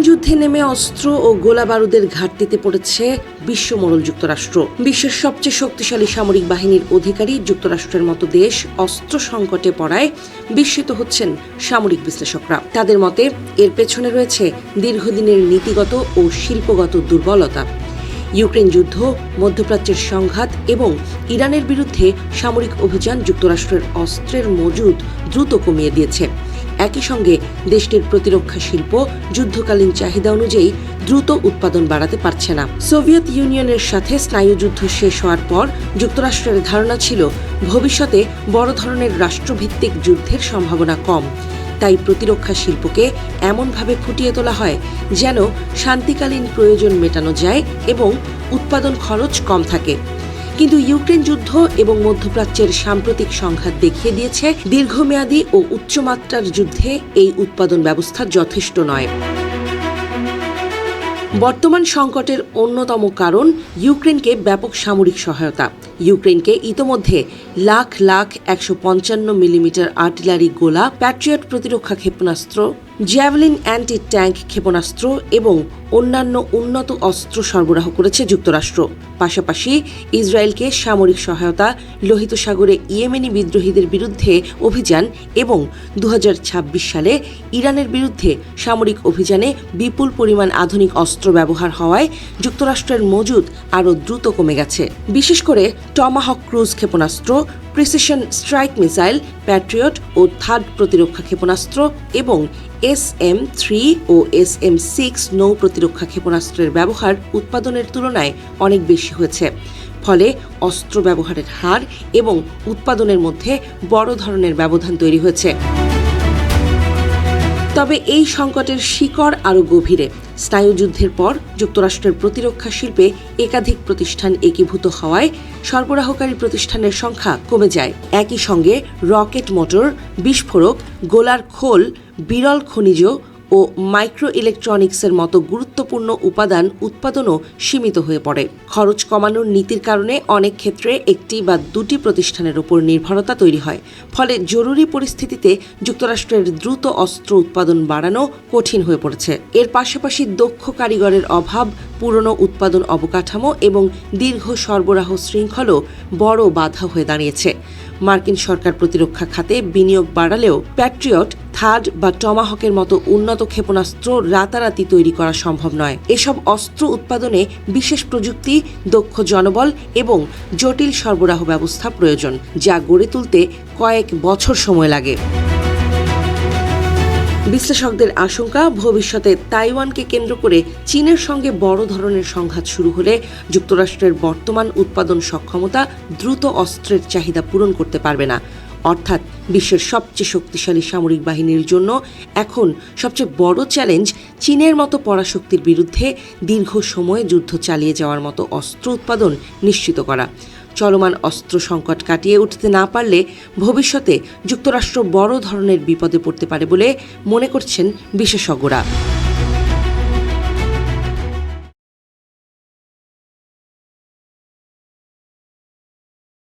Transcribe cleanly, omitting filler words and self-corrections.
যুদ্ধে নেমে অস্ত্র ও গোলাবারুদের ঘাটতিতে পড়েছে বিশ্বমোড়ল যুক্তরাষ্ট্র। বিশ্বের সবচেয়ে শক্তিশালী সামরিক বাহিনীর অধিকারী যুক্তরাষ্ট্রের মতো দেশ অস্ত্র সংকটে পড়ায় বিস্মিত হচ্ছেন সামরিক বিশ্লেষকরা। তাদের মতে এর পেছনে রয়েছে দীর্ঘদিনের নীতিগত ও শিল্পগত দুর্বলতা। ইউক্রেন যুদ্ধ, মধ্যপ্রাচ্যের সংঘাত এবং ইরানের বিরুদ্ধে সামরিক অভিযান যুক্তরাষ্ট্রের অস্ত্রের মজুদ দ্রুত কমিয়ে দিয়েছে। একই সঙ্গে দেশটির প্রতিরক্ষা শিল্প যুদ্ধকালীন চাহিদা অনুযায়ী দ্রুত উৎপাদন বাড়াতে পারছে না। সোভিয়েত ইউনিয়নের সাথে স্নায়ুযুদ্ধ শেষ হওয়ার পর যুক্তরাষ্ট্রের ধারণা ছিল ভবিষ্যতে বড় ধরনের রাষ্ট্রভিত্তিক যুদ্ধের সম্ভাবনা কম। তাই প্রতিরক্ষা শিল্পকে এমনভাবে ফুটিয়ে তোলা হয় যেন শান্তিকালীন প্রয়োজন মেটানো যায় এবং উৎপাদন খরচ কম থাকে। কিন্তু ইউক্রেন যুদ্ধ এবং মধ্যপ্রাচ্যের সাম্প্রতিক সংঘাত দেখিয়ে দিয়েছে দীর্ঘমেয়াদী ও উচ্চমাত্রার যুদ্ধে এই উৎপাদন ব্যবস্থা যথেষ্ট নয়। বর্তমান সংকটের অন্যতম কারণ ইউক্রেনকে ব্যাপক সামরিক সহায়তা। ইউক্রেনকে ইতোমধ্যে লাখ লাখ 155 মিলিমিটার আর্টিলারি গোলা, প্যাট্রিয়ট প্রতিরক্ষা ক্ষেপণাস্ত্র, জ্যাভেলিন অ্যান্টি ট্যাঙ্ক ক্ষেপণাস্ত্র এবং অন্যান্য উন্নত অস্ত্র সরবরাহ করেছে যুক্তরাষ্ট্র। পাশাপাশি ইসরায়েলকে সামরিক সহায়তা, লোহিত সাগরে ইয়েমেনি বিদ্রোহীদের বিরুদ্ধে অভিযান এবং 2026 সালে ইরানের বিরুদ্ধে সামরিক অভিযানে বিপুল পরিমাণ আধুনিক অস্ত্র ব্যবহার হওয়ায় যুক্তরাষ্ট্রের মজুদ আরও দ্রুত কমে গেছে। বিশেষ করে টমাহক ক্রুজ ক্ষেপণাস্ত্র, প্রিসিশন স্ট্রাইক মিসাইল, প্যাট্রিয়ট ও থার্ড প্রতিরক্ষা ক্ষেপণাস্ত্র এবং SM-3 ও SM-6 নৌ প্রতিরক্ষা ক্ষেপণাস্ত্রের ব্যবহার উৎপাদনের তুলনায় অনেক বেশি হয়েছে। ফলে অস্ত্র ব্যবহারের হার এবং উৎপাদনের মধ্যে বড় ধরনের ব্যবধান তৈরি হয়েছে। তবে এই সংকটের শিকড় আরও গভীরে। স্নায়ুযুদ্ধের পর যুক্তরাষ্ট্রের প্রতিরক্ষা শিল্পে একাধিক প্রতিষ্ঠান একীভূত হওয়ায় সরবরাহকারী প্রতিষ্ঠানের সংখ্যা কমে যায়। একই সঙ্গে রকেট মোটর, বিস্ফোরক, গোলার খোল, বিরল খনিজ ও মাইক্রো ইলেকট্রনিক্সের মতো গুরুত্বপূর্ণ উপাদান উৎপাদনও সীমিত হয়ে পড়ে। খরচ কমানোর নীতির কারণে অনেক ক্ষেত্রে একটি বা দুটি প্রতিষ্ঠানের উপর নির্ভরতা তৈরি হয়। ফলে জরুরি পরিস্থিতিতে যুক্তরাষ্ট্রের দ্রুত অস্ত্র উৎপাদন বাড়ানো কঠিন হয়ে পড়েছে। এর পাশাপাশি দক্ষ কারিগরের অভাব, পুরনো উৎপাদন অবকাঠামো এবং দীর্ঘ সরবরাহ শৃঙ্খলও বড় বাধা হয়ে দাঁড়িয়েছে। মার্কিন সরকার প্রতিরক্ষা খাতে বিনিয়োগ বাড়ালেও প্যাট্রিয়ট, থার্ড বা টমাহকের মতো উন্নত ক্ষেপণাস্ত্র রাতারাতি তৈরি করা সম্ভব নয়। এসব অস্ত্র উৎপাদনে বিশেষ প্রযুক্তি, দক্ষ জনবল এবং জটিল সরবরাহ ব্যবস্থা প্রয়োজন, যা গড়ে তুলতে কয়েক বছর সময় লাগে। বিশ্লেষকদের আশঙ্কা, ভবিষ্যতে তাইওয়ানকে কেন্দ্র করে চীনের সঙ্গে বড় ধরনের সংঘাত শুরু হলে যুক্তরাষ্ট্রের বর্তমান উৎপাদন সক্ষমতা দ্রুত অস্ত্রের চাহিদা পূরণ করতে পারবে না। অর্থাৎ বিশ্বের সবচেয়ে শক্তিশালী সামরিক বাহিনীর জন্য এখন সবচেয়ে বড় চ্যালেঞ্জ চীনের মতো পরাশক্তির বিরুদ্ধে দীর্ঘ সময়ে যুদ্ধ চালিয়ে যাওয়ার মতো অস্ত্র উৎপাদন নিশ্চিত করা। চলমান অস্ত্র সংকট কাটিয়ে উঠতে না পারলে ভবিষ্যতে যুক্তরাষ্ট্র বড় ধরনের বিপদে পড়তে পারে বলে মনে করছেন বিশেষজ্ঞরা।